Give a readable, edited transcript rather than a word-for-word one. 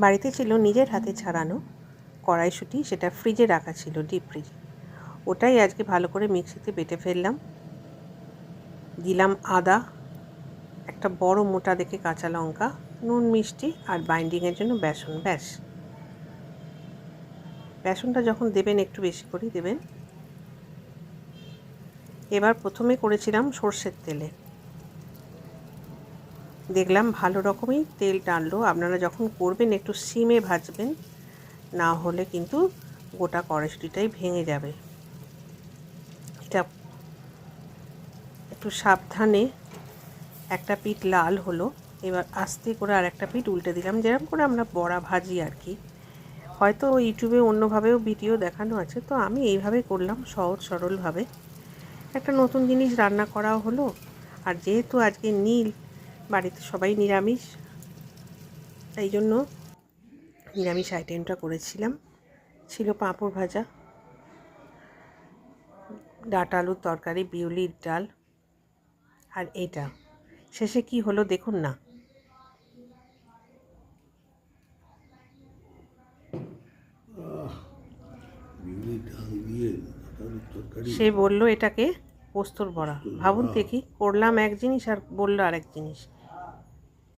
বাড়িতে ছিল নিজের হাতে ছাড়ানো কড়াইশুঁটি, সেটা ফ্রিজে রাখা ছিল, ডিপ ফ্রিজে। ওটাই আজকে ভালো করে মিক্সিতে বেটে ফেললাম। দিলাম আদা, একটা বড় মোটা দেখে কাঁচা লঙ্কা, নুন মিষ্টি আর বাইন্ডিংয়ের জন্য বেসন। ব্যাস, বেসনটা যখন দেবেন একটু বেশি করেই দেবেন। এবার প্রথমে করেছিলাম সর্ষের তেলে, দেখলাম ভালো রকমই তেল টানলো। আপনারা যখন করবেন একটু সিমে ভাজবেন, না হলে কিন্তু গোটা কড়াইশুঁটিটাই ভেঙে যাবে। এটা একটু সাবধানে, একটা পিঠ লাল হলো, এবার আস্তে করে আর একটা পিঠ উল্টে দিলাম, যেরকম করে আমরা বড়া ভাজি আর কি। হয়তো ইউটিউবে অন্যভাবেও ভিডিও দেখানো আছে, তো আমি এইভাবে করলাম, সহজ সরলভাবে। একটা নতুন জিনিস রান্না করাও হলো। আর যেহেতু আজকে নীল, বাড়িতে সবাই নিরামিষ, তাই জন্য নিরামিষ আইটেমটা করেছিলাম। ছিল পাঁপড় ভাজা, ডাঁটা আলুর তরকারি, বিউলির ডাল, আর এটা শেষে কি হলো দেখুন না। সে বলল এটাকে পোস্তর বড়া। ভাবুন দেখি, করলাম এক জিনিস আর বললো আরেক জিনিস।